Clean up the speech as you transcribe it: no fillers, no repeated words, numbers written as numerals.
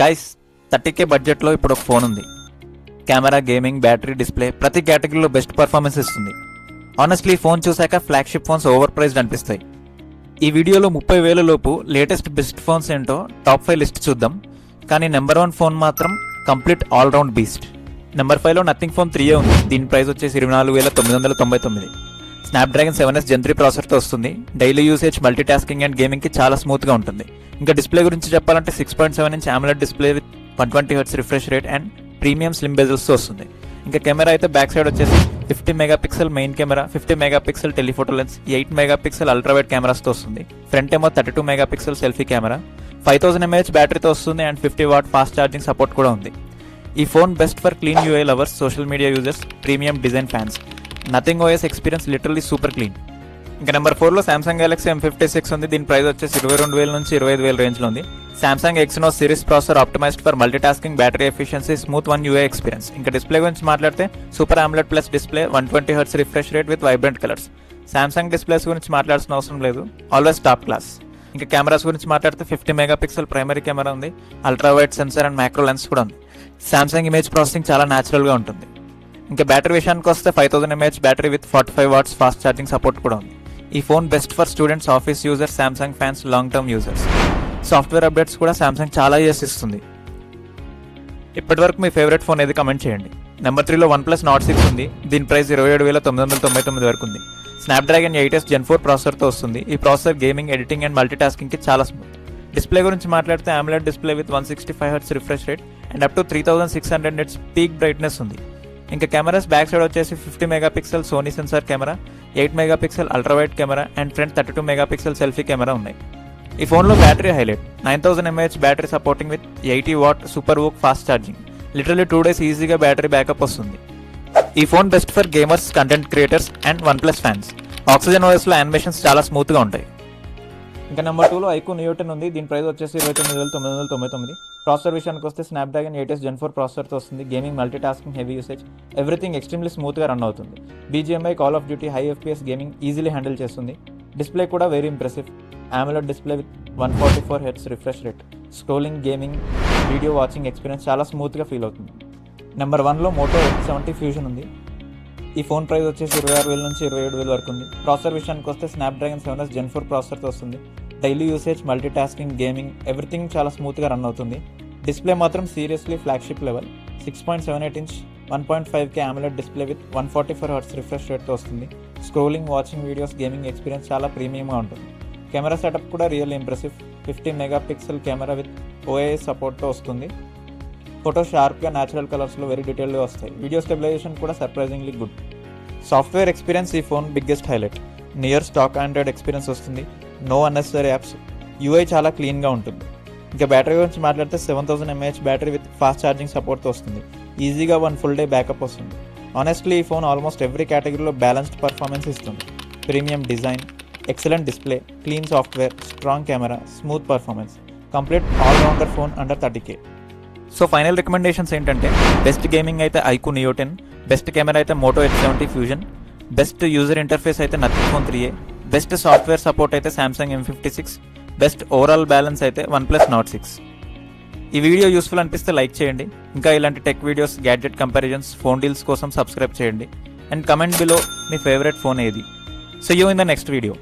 Guys 30K బడ్జెట్లో ఇప్పుడు ఒక ఫోన్ ఉంది. కెమెరా, గేమింగ్, బ్యాటరీ, డిస్ప్లే ప్రతి కేటగిరీలో బెస్ట్ పర్ఫార్మెన్స్ ఇస్తుంది. ఆనెస్ట్లీ ఫోన్ చూశాక ఫ్లాగ్షిప్ ఫోన్స్ ఓవర్ ప్రైస్డ్ అనిపిస్తాయి. ఈ వీడియోలో 30,000 లోపు లేటెస్ట్ బెస్ట్ ఫోన్స్ ఏంటో టాప్ 5 లిస్ట్ చూద్దాం. కానీ నెంబర్ 1 ఫోన్ మాత్రం కంప్లీట్ ఆల్రౌండ్ బీస్ట్. నెంబర్ 5లో నథింగ్ ఫోన్ 3 ఉంది. దీని ప్రైస్ వచ్చేసి 24,999. స్నాప్డ్రాగన్ 7S Gen 3 ప్రాసెసర్తో వస్తుంది. Daily usage, multitasking and గేమింగ్కి చాలా స్మూత్గా ఉంటుంది. ఇంకా డిస్ప్లే గురించి చెప్పాలంటే 6.7 inch AMOLED display with 120Hz refresh rate and premium slim బెజల్స్తో వస్తుంది. ఇంకా కెమెరా అయితే బ్యాక్ సైడ్ వచ్చేసి 50 megapixel main camera, 50 megapixel telephoto lens, 8 megapixel ultrawide కెమెరాస్తో వస్తుంది. ఫ్రంట్ ఏమో 32 మెగాపిక్సెల్ సెల్ఫీ కెమెరా, 5000 mAh బ్యాటరీతో వస్తుంది and 50 watt fast charging support కూడా ఉంది. ఈ phone best for clean UI lovers, social media users, premium design fans. Nothing OS experience literally super clean. ఇంకా number 4లో Samsung Galaxy M56 ఉంది. దీని price వచ్చేసి 22,000 నుంచి 25,000 రేంజ్లో ఉంది. Samsung Exynos series processor optimised for multitasking, battery efficiency, smooth UI experience. ఇంకా display గురించి మాట్లాడితే super AMOLED plus display, 120Hz refresh rate with vibrant colours. Samsung displays గురించి మాట్లాడాల్సిన అవసరం లేదు, ఆల్వేస్ టాప్ క్లాస్. ఇంకా కెమెరాస్ గురించి మాట్లాడితే 50 మెగాపిక్సెల్ ప్రైమరీ కెమెరా ఉంది, ultrawide sensor and macro lens కూడా ఉంది. Samsung ఇమేజ్ ప్రాసెసింగ్ చాలా న్యాచురల్గా ఉంటుంది. ఇంకా బ్యాటరీ విషయానికి వస్తే 5000 mAh battery with 45 watts fast charging support కూడా ఉంది. ఈ phone best for students, office users, Samsung fans, long term users. Software updates కూడా సామ్సంగ్ చాలా ఇయర్స్ ఇస్తుంది. ఇప్పటివరకు మీ ఫేవరెట్ ఫోన్ ఏది కమెంట్ చేయండి. నెంబర్ 3లో OnePlus Nord 6 ఉంది. దీని ప్రైస్ 27,999 వరకు ఉంది. స్నాప్డ్రాగన్ 8S Gen 4 ప్రాసెసర్తో వస్తుంది. ఈ ప్రాసెసర్ గేమింగ్, ఎడిటింగ్ అండ్ మల్టీ టాస్కింగ్కి చాలా స్మూత్. డిస్ప్లే గురించి మాట్లాడితే AMOLED display with 165Hz refresh rate and up to 3600 nits peak brightness ఉంది. ఇంకా కెమెరాస్ బ్యాక్ సైడ్ వచ్చేసి 50 megapixel Sony sensor camera, 8 megapixel ultrawide camera and front 32 megapixel selfie camera ఉన్నాయి. ఈ ఫోన్లో battery highlight, 9000 mAh battery supporting with 80 watt super VOOC fast charging. Literally 2 days ఈజీగా battery backup వస్తుంది. ఈ phone best for gamers, content creators and OnePlus fans. Oxygen OSలో animations చాలా స్మూత్గా ఉంటాయి. ఇంకా నెంబర్ 2లో iQOO Neo 10 ఉంది. దీని ప్రైస్ వచ్చేసి 29,999. ప్రాసెసర్ విషయానికి వస్తే స్నాప్డ్రాగన్ 8S Gen 4 ప్రాసెసర్తో వస్తుంది. Gaming, multi tasking, heavy usage, everything extremely స్మూత్గా రన్ అవుతుంది. BGMI, call of duty, high FPS gaming easily handle చేస్తుంది. డిస్ప్లే కూడా very impressive, AMOLED display with 144Hz refresh rate. Scrolling, gaming, video watching experience చాలా స్మూత్గా feel అవుతుంది. Number 1లో Moto X70 Fusion ఉంది. ఈ phone price వచ్చేసి 26,000 నుంచి 27,000 వరకు ఉంది. ప్రాసెసర్ విషయానికి వస్తే స్నాప్డ్రాగన్ 7S Gen 4 ప్రాసెసర్తో వస్తుంది. Daily usage, multitasking, gaming everything చాలా స్మూత్గా రన్ అవుతుంది. డిస్ప్లే మాత్రం seriously flagship level, 6.78 inch 1.5K AMOLED display with 144Hz refresh రేట్తో వస్తుంది. Scrolling, watching videos, gaming experience చాలా ప్రీమియంగా ఉంటుంది. కెమెరా సెటప్ కూడా real impressive, 50 megapixel camera with OIS సపోర్ట్తో వస్తుంది. ఫోటో షార్ప్గా, న్యాచురల్ కలర్స్లో వెరీ డీటెయిల్గా వస్తాయి. వీడియో స్టెబిలైజేషన్ కూడా సర్ప్రైజింగ్లీ గుడ్. సాఫ్ట్వేర్ ఎక్స్పీరియన్స్ ఈ phone biggest highlight. Near stock Android experience వస్తుంది. నో అన్నెసరీ యాప్స్, UI చాలా క్లీన్గా ఉంటుంది. ఇంకా బ్యాటరీ గురించి మాట్లాడితే 7000 mAh battery with fast charging సపోర్ట్తో వస్తుంది. ఈజీగా 1 full day బ్యాకప్ వస్తుంది. ఆనెస్ట్లీ ఈ ఫోన్ ఆల్మోస్ట్ ఎవ్రీ కేటగిరీలో బ్యాలెన్స్డ్ పర్ఫార్మెన్స్ ఇస్తుంది. Premium design, excellent display, clean software, strong camera, smooth performance, complete all rounder phone under 30K. So final recommendations ఏంటంటే best gaming అయితే iQOO Neo 10, best camera అయితే Moto X70 Fusion, best user interface అయితే Nothing phone 3A, best software support అయితే Samsung M56, best overall balance అయితే OnePlus Nord 6. ఈ video useful అనిపిస్తే like చేయండి. ఇంకా ఇలాంటి tech videos, gadget comparisons, phone deals కోసం సబ్స్క్రైబ్ చేయండి. అండ్ కమెంట్ బిలో మీ ఫేవరెట్ ఫోన్ ఏది. See you in the next video.